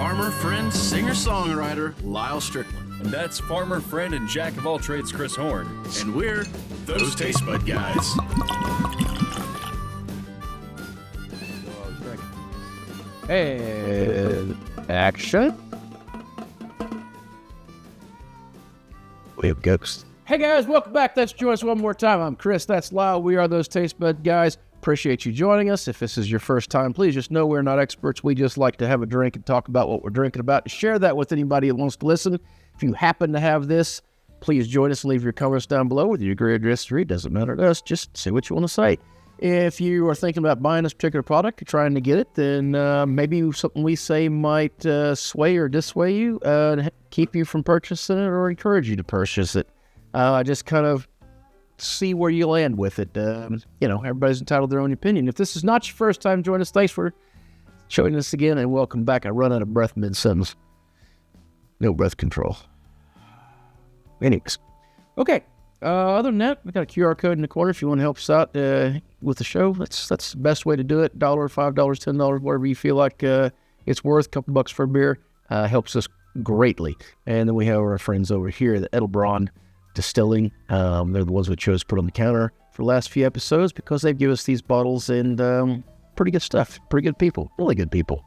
farmer, friend, singer-songwriter, Lyal Strickland. And that's farmer, friend, and jack of all trades, Chris Horn. And we're those Tastebudguys. And action. We have ghosts. Hey guys, welcome back. Let's join us one more time. I'm Chris. That's Lyal. We are those Tastebudguys. Appreciate you joining us. If this is your first time, please just know we're not experts. We just like to have a drink and talk about what we're drinking about and share that with anybody who wants to listen. If you happen to have this, please join us and leave your comments down below with your degree or history. Doesn't matter to us. Just say what you want to say. If you are thinking about buying this particular product, you're trying to get it, then maybe something we say might sway or dissuade you, keep you from purchasing it or encourage you to purchase it. Just kind of see where you land with it. Everybody's entitled to their own opinion. If this is not your first time joining us, thanks for joining us again, and welcome back. I run out of breath mid-sentence. No breath control. Anyways. Okay. Other than that, we got a QR code in the corner if you want to help us out with the show. That's the best way to do it. $1, $5, $10, whatever you feel like it's worth. A couple bucks for a beer helps us greatly. And then we have our friends over here, the Edelbrand Distilling. They're the ones we chose to put on the counter for the last few episodes because they've given us these bottles and pretty good stuff. Pretty good people. Really good people.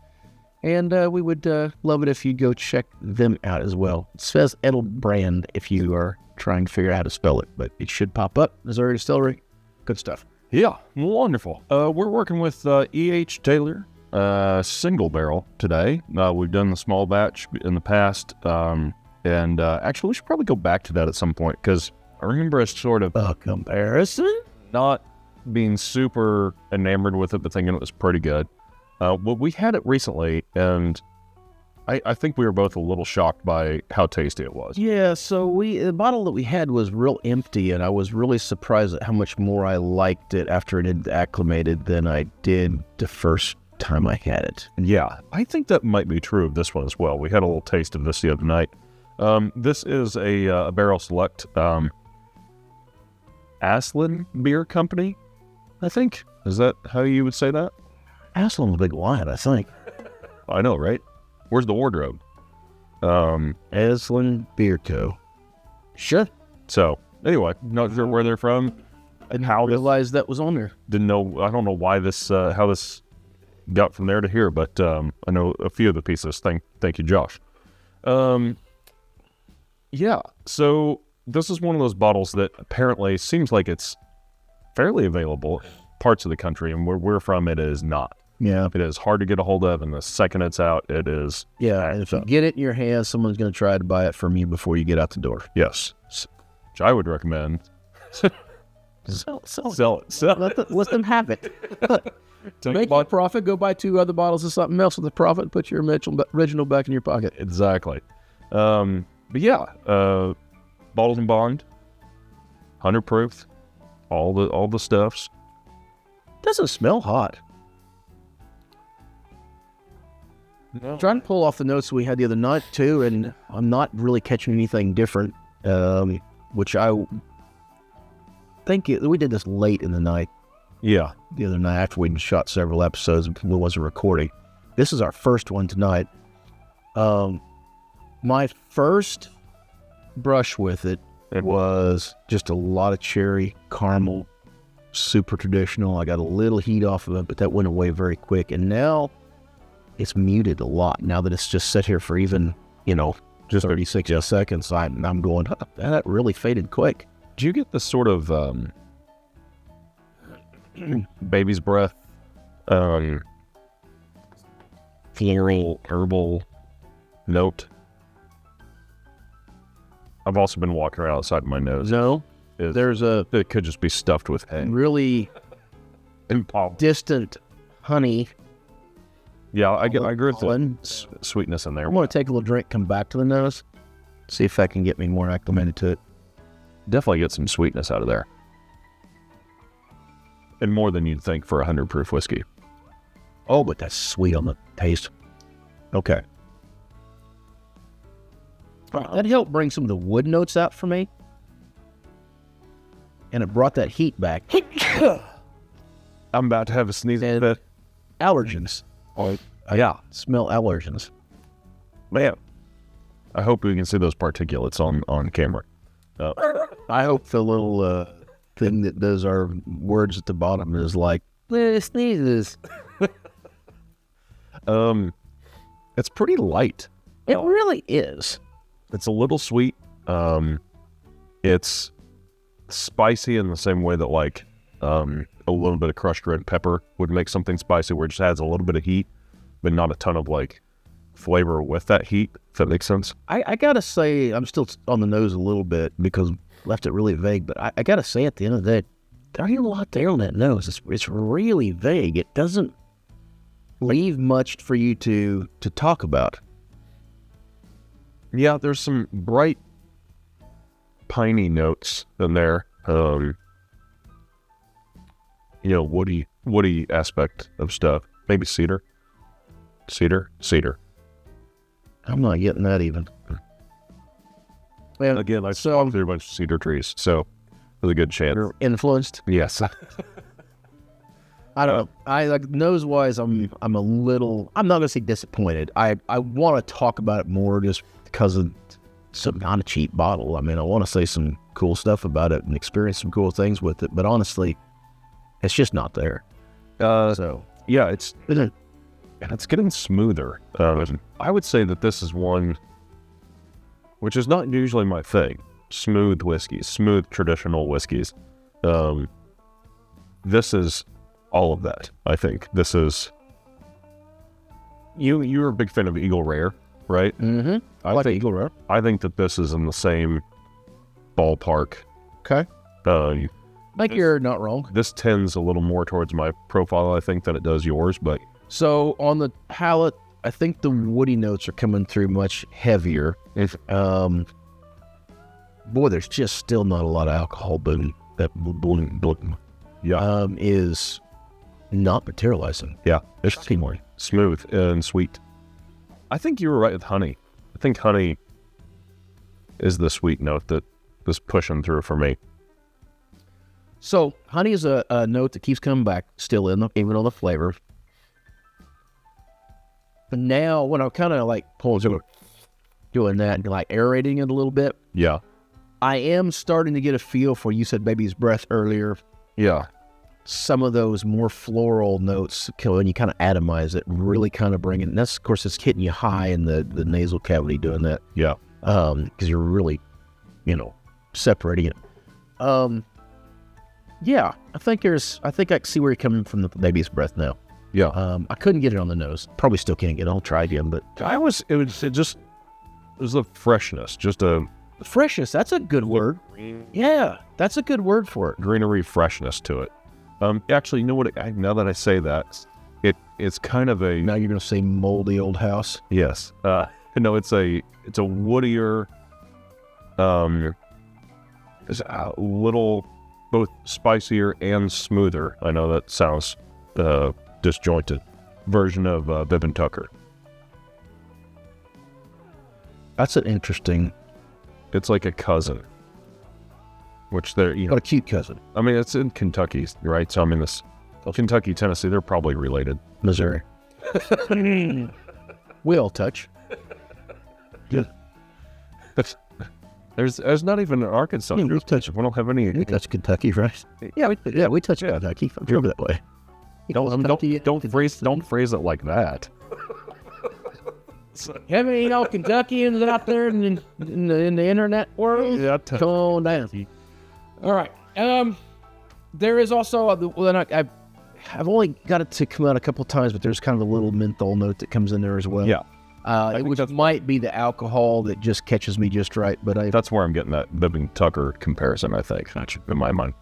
And we would love it if you go check them out as well. It says Edelbrand if you are trying to figure out how to spell it, but it should pop up. Missouri Distillery. Good stuff. Yeah, wonderful. We're working with E.H. Taylor single barrel today. We've done the small batch in the past, and actually we should probably go back to that at some point because I remember us sort of a comparison, not being super enamored with it, but thinking it was pretty good. Well, we had it recently, and I think we were both a little shocked by how tasty it was. Yeah, so the bottle that we had was real empty, and I was really surprised at how much more I liked it after it had acclimated than I did the first time I had it. Yeah, I think that might be true of this one as well. We had a little taste of this the other night. This is a Barrel Select Aslan Beer Company, I think. Is that how you would say that? Aslan's a big wine, I think. I know, right? Where's the wardrobe? Aslan Beer Co. Sure. So, anyway, not sure where they're from and how I realized that was on there. Didn't know. I don't know why this, how this got from there to here, but I know a few of the pieces. Thank you, Josh. Yeah. So this is one of those bottles that apparently seems like it's fairly available in parts of the country, and where we're from, it is not. Yeah. It is hard to get a hold of, and the second it's out, it is... Yeah, and if you get it in your hands, someone's going to try to buy it from you before you get out the door. Yes. Which I would recommend. Sell it. Let them have it. Make a profit, go buy 2 other bottles of something else with the profit, and put your original back in your pocket. Exactly. But yeah, Bottles and Bond, 100 proof, all the stuffs. Doesn't smell hot. No. Trying to pull off the notes we had the other night too, and I'm not really catching anything different, which I think we did this late in the night. Yeah. The other night after we'd shot several episodes and we wasn't recording. This is our first one tonight. My first brush with it was just a lot of cherry, caramel, super traditional. I got a little heat off of it, but that went away very quick. And now it's muted a lot. Now that it's just sat here for even, just 36 seconds, I'm going, that really faded quick. Do you get the sort of baby's breath, floral, herbal note? I've also been walking around outside of my nose. No, it could just be stuffed with hay. Really distant honey. Yeah, I agree with the sweetness in there. I'm going to take a little drink, come back to the nose, see if I can get me more acclimated to it. Definitely get some sweetness out of there. And more than you'd think for 100 proof whiskey. Oh, but that's sweet on the taste. Okay. That helped bring some of the wood notes out for me. And it brought that heat back. I'm about to have a sneeze fit. Allergens. Oh, yeah. Smell allergens. Man, I hope we can see those particulates on camera. I hope the little thing that does our words at the bottom is like, sneezes. It's pretty light. It really is. It's a little sweet. It's spicy in the same way that like a little bit of crushed red pepper would make something spicy, where it just adds a little bit of heat, but not a ton of like flavor with that heat, if that makes sense. I gotta say, I'm still on the nose a little bit because left it really vague, but I gotta say at the end of the day, there ain't a lot there on that nose. It's really vague. It doesn't leave much for you to talk about. Yeah, there's some bright piney notes in there. Woody aspect of stuff. Maybe cedar. I'm not getting that even. And again, I saw through a bunch of cedar trees, so there's a good chance. You're influenced? Yes. I don't know. I like nose-wise, I'm a little, I'm not going to say disappointed. I want to talk about it more just because of some not a cheap bottle. I mean, I want to say some cool stuff about it and experience some cool things with it, but honestly, it's just not there. So yeah, it's getting smoother. I would say that this is one, which is not usually my thing. Smooth whiskeys, smooth traditional whiskeys. This is all of that. I think this is. You're a big fan of Eagle Rare, right? Mm-hmm. I like Eagle Rare. I think that this is in the same ballpark. Okay. You're not wrong. This tends a little more towards my profile, I think, than it does yours. But so on the palate, I think the woody notes are coming through much heavier. Boy, there's just still not a lot of alcohol, but that is not materializing. Yeah, it's more smooth and sweet. I think you were right with honey. I think honey is the sweet note that is pushing through for me. So honey is a note that keeps coming back, still in even on the flavor. But now, when I'm kind of like doing that and like aerating it a little bit, yeah, I am starting to get a feel for. You said baby's breath earlier. Yeah, some of those more floral notes when you kind of atomize it, really kind of bring it. And that's, of course, it's hitting you high in the nasal cavity doing that. Yeah, because you're really, separating it. Yeah, I think I can see where you're coming from the baby's breath now. Yeah. I couldn't get it on the nose. Probably still can't get it. I'll try again, but it was a freshness, just a freshness. That's a good word. Yeah, that's a good word for it. Greenery freshness to it. Actually, you know what? Now that I say that, it's kind of a. Now you're going to say moldy old house. Yes. No, it's a woodier. It's a little both spicier and smoother. I know that sounds disjointed. Version of Bibb and Tucker. That's an interesting. It's like a cousin. Which they're, What a cute cousin. I mean, it's in Kentucky, right? So I mean, Kentucky, Tennessee, they're probably related. Missouri. We'll touch. Yeah. There's not even an Arkansas. Yeah, we touch. We don't have any. We touch Kentucky, right? Yeah, we touch Kentucky. I'm sure that way. Don't phrase it like that. Have any Kentuckians out there in the internet world? Yeah, come on down. All right. There is also I've only got it to come out a couple times, but there's kind of a little menthol note that comes in there as well. Yeah. Which might be the alcohol that just catches me just right, but that's where I'm getting that Bibb and Tucker comparison, I think, in my mind.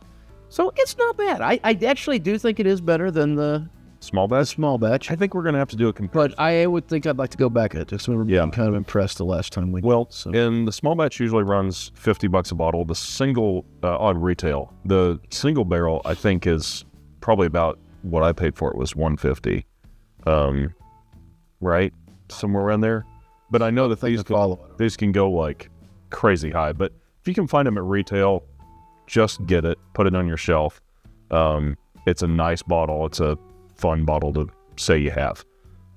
So it's not bad. I actually do think it is better than the small batch. I think we're going to have to do a comparison. But I would think I'd like to go back at it because I'm kind of impressed the last time we did. And the small batch usually runs $50 a bottle. The single on retail, the single barrel, I think is probably about what I paid for it was $150. Right? Somewhere around there. But I know that these can go like crazy high. But if you can find them at retail, just get it, put it on your shelf. It's a nice bottle. It's a fun bottle to say you have.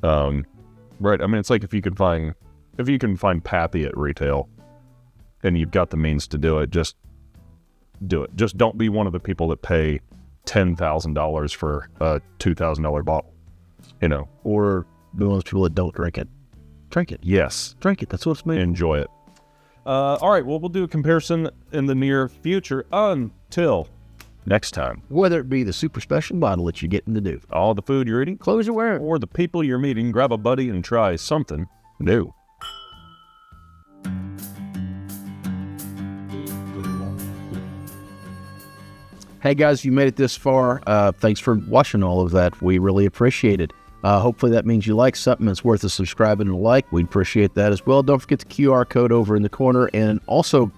Right? I mean, it's like if you could find if you can find Pappy at retail and you've got the means to do it, just do it. Just don't be one of the people that pay $10,000 for a $2,000 bottle, Or be one of those people that don't drink it. Drink it. Yes. Drink it. That's what it's made. Enjoy it. All right, well, we'll do a comparison in the near future until next time. Whether it be the super special bottle that you're getting to do. All the food you're eating, Clothes you're wearing. or the people you're meeting, grab a buddy and try something new. Hey guys, if you made it this far, thanks for watching all of that. We really appreciate it. Hopefully that means you like something that's worth a subscribe and a like. We'd appreciate that as well. Don't forget the QR code over in the corner, and also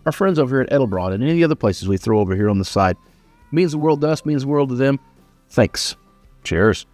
our friends over here at Edelbron and any other places we throw over here on the side. Means the world to us, means the world to them. Thanks. Cheers.